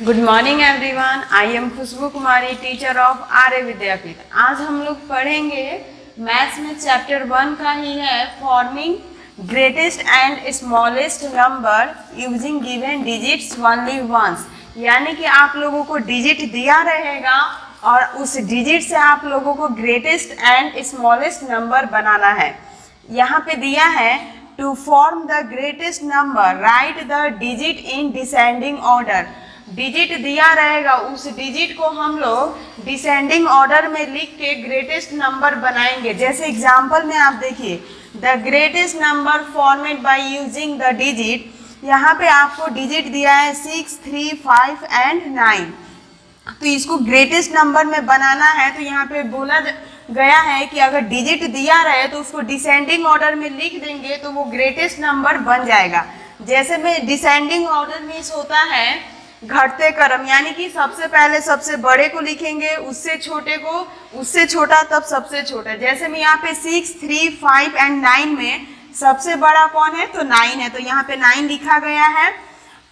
Good morning everyone, I am Khushboo Kumari, teacher of Arya Vidyapeeth. आज हम लोग पढ़ेंगे मैथ्स में चैप्टर 1 का ही है forming greatest and smallest number using given digits only once. यानी कि आप लोगों को डिजिट दिया रहेगा और उस डिजिट से आप लोगों को ग्रेटेस्ट एंड स्मॉलेस्ट नंबर बनाना है। यहाँ पे दिया है to form the greatest number write the digit in descending order. Digit दिया रहेगा, उस डिजिट को हम लोग डिसेंडिंग ऑर्डर में लिख के ग्रेटेस्ट नंबर बनाएंगे। जैसे एग्जांपल में आप देखिए, the greatest number formed by using the digit. यहाँ पे आपको डिजिट दिया है 6, 3, 5 एंड 9। तो इसको ग्रेटेस्ट नंबर में बनाना है। तो यहाँ पे बोला गया है कि अगर डिजिट दिया रहे तो उसको डिसेंडिंग ऑर्डर में लिख देंगे तो वो ग्रेटेस्ट नंबर बन जाएगा। जैसे में डिसेंडिंग ऑर्डर में होता है घटते क्रम, यानी कि सबसे पहले सबसे बड़े को लिखेंगे, उससे छोटे को, उससे छोटा, तब सबसे छोटा। जैसे में यहाँ पे 6, 3, 5 एंड 9 में सबसे बड़ा कौन है? तो 9 है, तो यहाँ पे 9 लिखा गया है।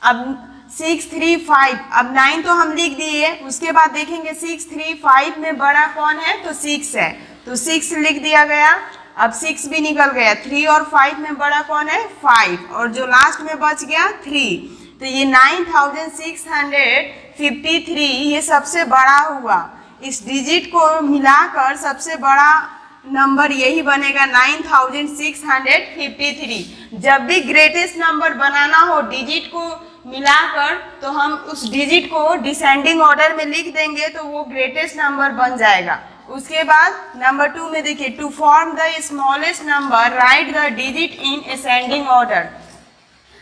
अब 6, 3, 5, अब 9 तो हम लिख दिए। उसके बाद देखेंगे 6, 3, 5 में बड़ा कौन है? तो 6 है, तो 6 लिख दिया गया। अब 6 भी निकल गया। 3 और 5 में बड़ा कौन है? 5, और जो लास्ट में बच गया 3। तो ये 9653 ये सबसे बड़ा हुआ। इस डिजिट को मिलाकर सबसे बड़ा नंबर यही बनेगा 9653। जब भी ग्रेटेस्ट नंबर बनाना हो डिजिट को मिलाकर, तो हम उस डिजिट को डिसेंडिंग ऑर्डर में लिख देंगे तो वो ग्रेटेस्ट नंबर बन जाएगा। उसके बाद नंबर 2 में देखिए, to form the smallest number write the digit in ascending order.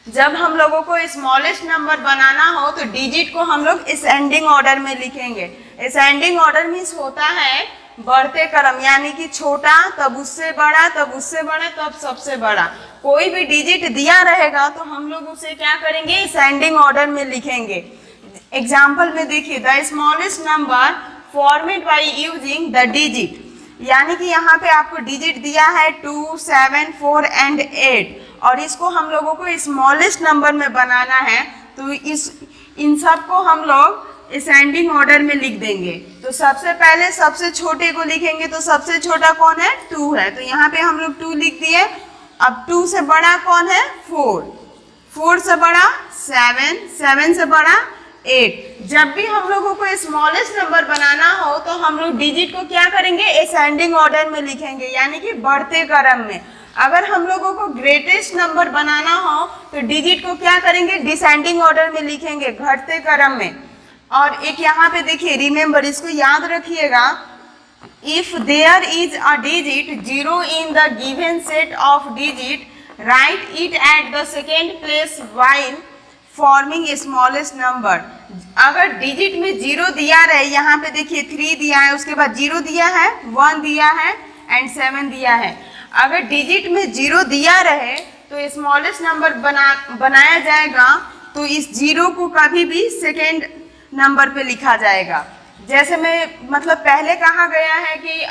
जब हम लोगों को स्मॉलेस्ट नंबर बनाना हो तो डिजिट को हम लोग असेंडिंग ऑर्डर में लिखेंगे। असेंडिंग ऑर्डर मीन्स होता है बढ़ते क्रम, यानी कि छोटा, तब उससे बड़ा, तब उससे बड़ा, तब सबसे बड़ा। कोई भी डिजिट दिया रहेगा तो हम लोग उसे क्या करेंगे? असेंडिंग ऑर्डर में लिखेंगे। एग्जाम्पल में देखिए, the smallest number formed by using the digit. यानी कि यहाँ पे आपको डिजिट दिया है 2, 7, 4 एंड 8, और इसको हम लोगों को स्मॉलेस्ट नंबर में बनाना है। तो इन सब को हम लोग असेंडिंग ऑर्डर में लिख देंगे। तो सबसे पहले सबसे छोटे को लिखेंगे, तो सबसे छोटा कौन है? 2 है, तो यहाँ पे हम लोग 2 लिख दिए। अब 2 से बड़ा कौन है? 4, 4 से बड़ा 7, 7 से बड़ा 8। जब भी हम लोगों को स्मॉलेस्ट नंबर बनाना हो तो हम लोग डिजिट को क्या करेंगे? असेंडिंग ऑर्डर में लिखेंगे, यानी कि बढ़ते क्रम में। अगर हम लोगों को ग्रेटेस्ट नंबर बनाना हो तो डिजिट को क्या करेंगे? डिसेंडिंग ऑर्डर में लिखेंगे, घटते क्रम में। और एक यहाँ पे देखिए, रिमेंबर, इसको याद रखिएगा, if there is a digit 0 in the given set of digit, write it at the second place while forming smallest number. अगर डिजिट में 0 दिया रहे, यहाँ पे देखिए 3 दिया है, उसके बाद 0 दिया है, 1 दिया है एंड 7 दिया है। अगर डिजिट में 0 दिया रहे तो स्मॉलेस्ट नंबर बनाया जाएगा, तो इस 0 को कभी भी सेकेंड नंबर पे लिखा जाएगा। जैसे में मतलब पहले कहा गया है कि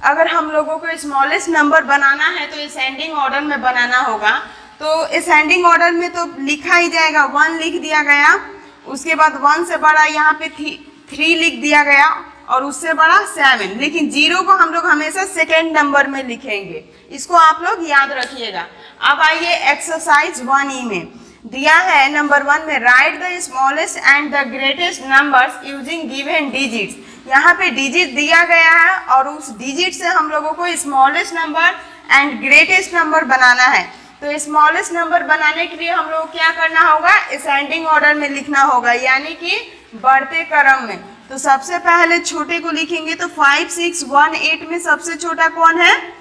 अगर हम लोगों को स्मॉलेस्ट नंबर बनाना है तो असेंडिंग ऑर्डर में बनाना होगा। तो असेंडिंग ऑर्डर में तो लिखा ही जाएगा, 1 लिख दिया गया, उसके बाद 1 से बड़ा यहाँ पे 3 लिख दिया गया, और उससे बड़ा 7। लेकिन 0 को हम लोग हमेशा सेकेंड नंबर में लिखेंगे। इसको आप लोग याद रखिएगा। अब आइए एक्सरसाइज 1E में दिया है नंबर 1 में, right the smallest and the greatest numbers using given digits. यहाँ पे डिजिट दिया गया है और उस डिजिट से हम लोगों को smallest number and greatest number बनाना है। तो स्मॉलेस्ट नंबर बनाने के लिए हम लोग क्या करना होगा? असेंडिंग ऑर्डर में लिखना होगा, यानी कि बढ़ते क्रम में। तो सबसे पहले छोटे को लिखेंगे, तो 5, 6, 1, 8 में सबसे छोटा कौन है?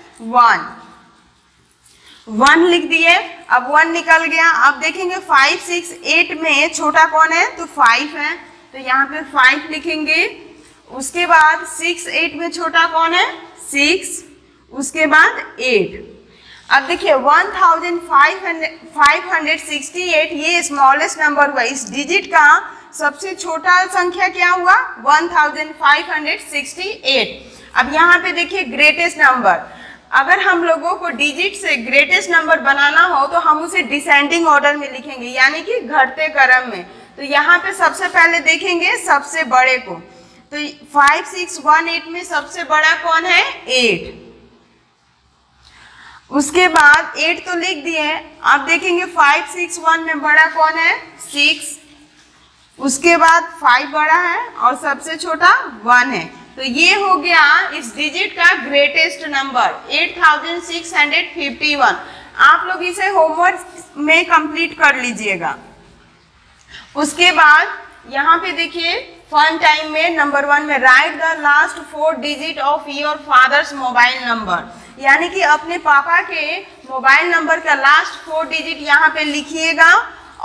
1 लिख दिए। अब 1 निकल गया। अब देखेंगे 5, 6, 8 में छोटा कौन है? तो 5 है, तो यहाँ पे 5 लिखेंगे। उसके बाद 6, 8 में छोटा कौन है? 6, उसके बाद 8। अब देखिए 1568 ये स्मॉलेस्ट नंबर हुआ। इस डिजिट का सबसे छोटा संख्या क्या हुआ? 1568। अब यहाँ पे देखिए ग्रेटेस्ट नंबर। अगर हम लोगों को डिजिट से ग्रेटेस्ट नंबर बनाना हो तो हम उसे डिसेंडिंग ऑर्डर में लिखेंगे, यानी कि घटते क्रम में। तो यहाँ पे सबसे पहले देखेंगे सबसे बड़े को। तो 5618 में सबसे बड़ा कौन है? 8। उसके बाद 8 तो लिख दिए हैं। अब देखेंगे 561 में बड़ा कौन है? 6। उसके बाद 5 बड़ा है और सबसे छोटा 1 है। तो ये हो गया इस डिजिट का ग्रेटेस्ट नंबर 8651। आप लोग इसे होमवर्क में कंप्लीट कर लीजिएगा। उसके बाद यहाँ पे देखिए फन टाइम में नंबर 1 में right the last 4 digit of your fathers mobile number, यानी कि अपने पापा के मोबाइल नंबर का लास्ट 4 डिजिट यहाँ पे लिखिएगा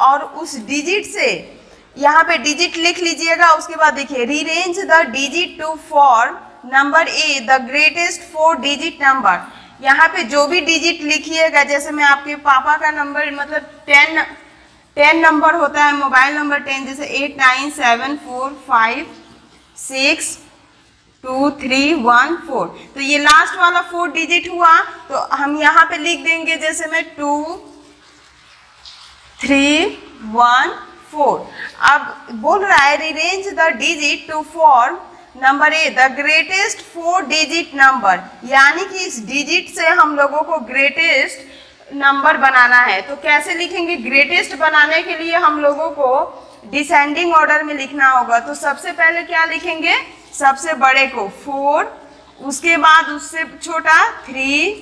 और उस डिजिट से यहाँ पे डिजिट लिख लीजिएगा। उसके बाद देखिए rearrange the digit to form number a the greatest 4 digit number. यहाँ पे जो भी डिजिट लिखिएगा, जैसे मैं आपके पापा का नंबर मतलब 10 नंबर होता है मोबाइल नंबर 10, जैसे 8974562314। तो ये लास्ट वाला 4 डिजिट हुआ, तो हम यहाँ पे लिख देंगे जैसे मैं 2314। अब बोल रहा है rearrange the digit to form number a the greatest 4 digit number, यानी कि इस डिजिट से हम लोगों को ग्रेटेस्ट नंबर बनाना है। तो कैसे लिखेंगे? ग्रेटेस्ट बनाने के लिए हम लोगों को डिसेंडिंग ऑर्डर में लिखना होगा। तो सबसे पहले क्या लिखेंगे? सबसे बड़े को 4, उसके बाद उससे छोटा 3,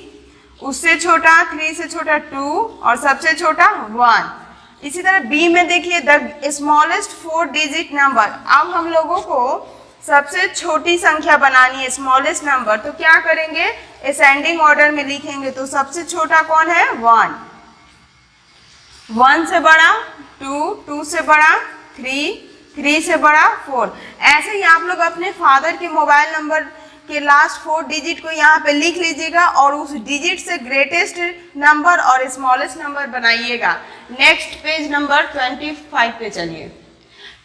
उससे छोटा 3 से छोटा 2 और सबसे छोटा 1। इसी तरह बी में देखिए द स्मॉलेस्ट 4 डिजिट नंबर। अब हम लोगों को सबसे छोटी संख्या बनानी है, स्मॉलेस्ट नंबर। तो क्या करेंगे? असेंडिंग ऑर्डर में लिखेंगे। तो सबसे छोटा कौन है? 1, 1 से बड़ा 2, 2 से बड़ा 3, 3 से बड़ा 4। ऐसे ही आप लोग अपने फादर के मोबाइल नंबर के लास्ट 4 डिजिट को यहाँ पे लिख लीजिएगा और उस डिजिट से ग्रेटेस्ट नंबर और स्मॉलेस्ट नंबर बनाइएगा। नेक्स्ट पेज नंबर 25 पे चलिए।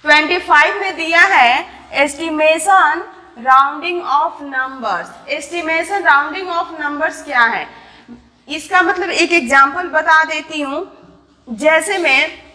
25 में दिया है estimation rounding off numbers. Estimation rounding off numbers क्या है? इसका मतलब एक एग्जांपल बता देती हूँ। जैसे मैं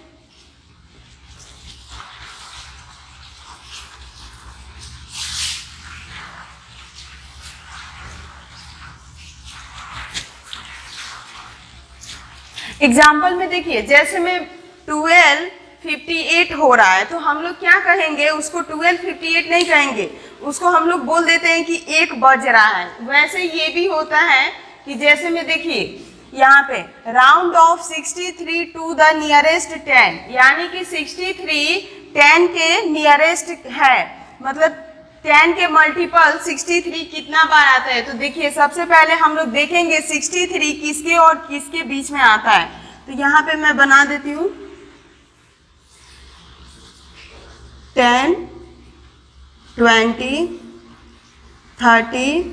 एग्जाम्पल में देखिए, जैसे मैं 1258 हो रहा है, तो हम लोग क्या कहेंगे? उसको 1258 नहीं कहेंगे, उसको हम लोग बोल देते हैं कि 1 बज रहा है। वैसे ये भी होता है कि जैसे में देखिए यहाँ पे round off 63 to the nearest 10, यानी कि 63 10 के नियरेस्ट है, मतलब 10 के मल्टीपल 63 कितना बार आता है। तो देखिए सबसे पहले हम लोग देखेंगे 63 किसके और किसके बीच में आता है। तो यहाँ पे मैं बना देती हूँ 10, 20, 30,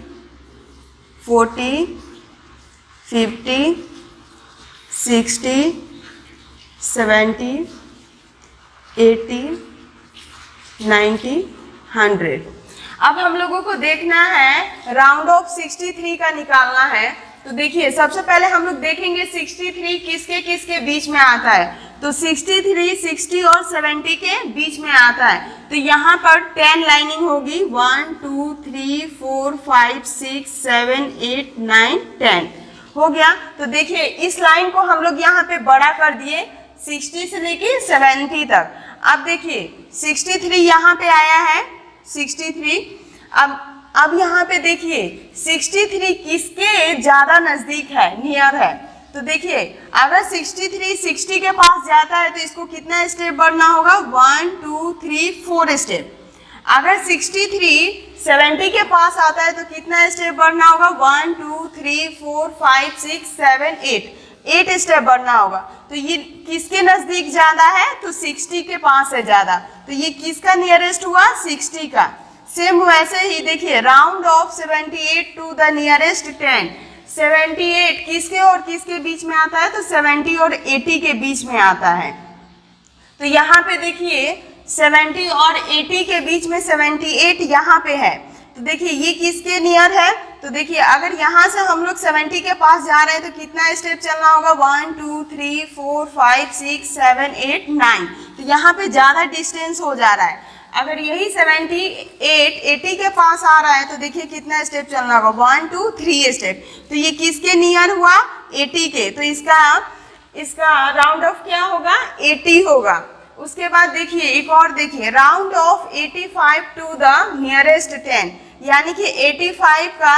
40, 50, 60, 70, 80, 90, 100। अब हम लोगों को देखना है राउंड ऑफ 63 का निकालना है। तो देखिए सबसे पहले हम लोग देखेंगे 63 किसके किसके बीच में आता है। तो 63 60 और 70 के बीच में आता है। तो यहाँ पर 10 लाइनिंग होगी, 1 2 3 4 5 6 7 8 9 10 हो गया। तो देखिए इस लाइन को हम लोग यहाँ पे बड़ा कर दिए 60 से लेके 70 तक। अब देखिए 63 यहाँ पे आया है 63। अब यहाँ पे देखिए 63 किसके ज्यादा नजदीक है, नियर है। तो देखिए अगर 63 60 के पास जाता है तो इसको कितना स्टेप बढ़ना होगा? 1 2 3 4 स्टेप। अगर 63 70 के पास आता है तो कितना स्टेप बढ़ना होगा? 1 2 3 4 5 6 7 8 स्टेप बढ़ना होगा। तो ये किसके नजदीक ज्यादा है? तो 60 के पास है ज्यादा। तो ये किसका नियरेस्ट हुआ? 60 का। सेम वैसे ही देखिए round off 78 to the nearest 10। 78 किसके और किसके बीच में आता है? तो 70 और 80 के बीच में आता है। तो यहाँ पे देखिए 70 और 80 के बीच में 78 यहाँ पे है। तो देखिए ये किसके नियर है, तो देखिए अगर यहाँ से हम लोग 70 के पास जा रहे हैं तो कितना स्टेप चलना होगा, 1 2 3 4 5 6 7 8 9। तो यहाँ पे ज़्यादा डिस्टेंस हो जा रहा है। अगर यही 78 80 के पास आ रहा है तो देखिए कितना स्टेप चलना होगा, 1 2 3 स्टेप। तो ये किसके नियर हुआ, 80 के, तो इसका राउंड ऑफ क्या होगा, 80 होगा। उसके बाद देखिए एक और देखिए, round off 85 to the nearest 10, यानी कि 85 का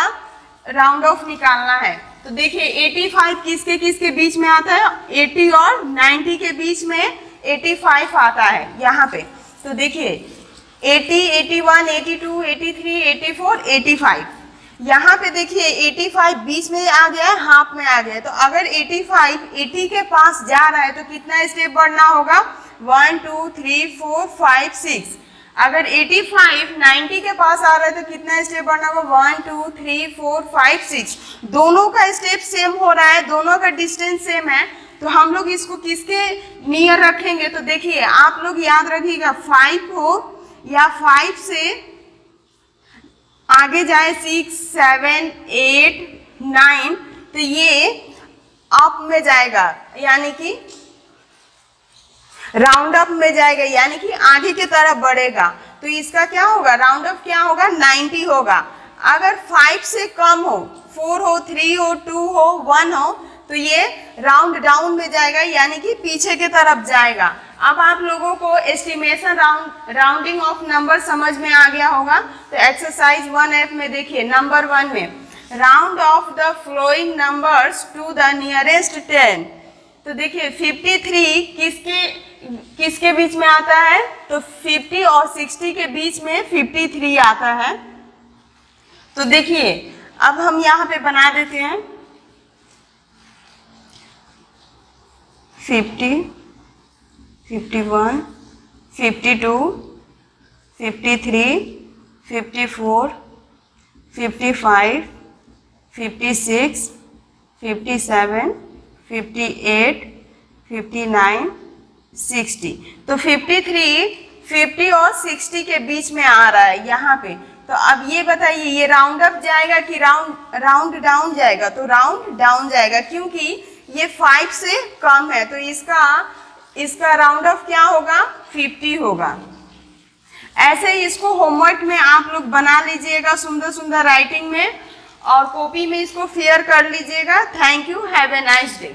राउंड ऑफ निकालना है। तो देखिए 85 किसके किसके बीच में आता है, 80 और 90 के बीच में 85 आता है यहाँ पे। तो देखिए 80 81 82 83 84 85, यहाँ पे देखिए 85 बीच में आ गया है, हाफ में आ गया है। तो अगर 85 80 के पास जा रहा है तो कितना स्टेप बढ़ना होगा, 1 2 3 4 5 6। अगर 85 90 के पास आ रहा है तो कितना स्टेप बढ़ना होगा, 1 2 3 4 5 6। दोनों का स्टेप सेम हो रहा है, दोनों का डिस्टेंस सेम है, तो हम लोग इसको किसके नियर रखेंगे। तो देखिए आप लोग याद रखिएगा, 5 हो या 5 से आगे जाए 6 7 8 9, तो ये अप में जाएगा, यानी कि राउंड अप में जाएगा, यानी कि आगे की तरफ बढ़ेगा। तो इसका क्या होगा, राउंड अप क्या होगा, 90 होगा। अगर 5 से कम हो, 4 हो 3 हो 2 हो 1 हो, तो ये राउंड डाउन में जाएगा, यानी कि पीछे की तरफ जाएगा। अब आप लोगों को एस्टिमेशन राउंडिंग ऑफ नंबर समझ में आ गया होगा। तो एक्सरसाइज 1F में देखिए नंबर 1 में, round off the flowing numbers to the nearest 10। तो देखिए 53 किसके बीच में आता है, तो 50 और 60 के बीच में 53 आता है। तो देखिए अब हम यहाँ पे बना देते हैं 50 51 52 53 54 55 56 57 58 59 60। तो 53 50 और 60 के बीच में आ रहा है यहाँ पे। तो अब ये बताइए, ये राउंड अप जाएगा कि राउंड डाउन जाएगा, तो राउंड डाउन जाएगा, क्योंकि ये 5 से कम है। तो इसका राउंड ऑफ क्या होगा, 50 होगा। ऐसे ही इसको होमवर्क में आप लोग बना लीजिएगा सुंदर सुंदर राइटिंग में, और कॉपी में इसको फेयर कर लीजिएगा। Thank you, have a nice day.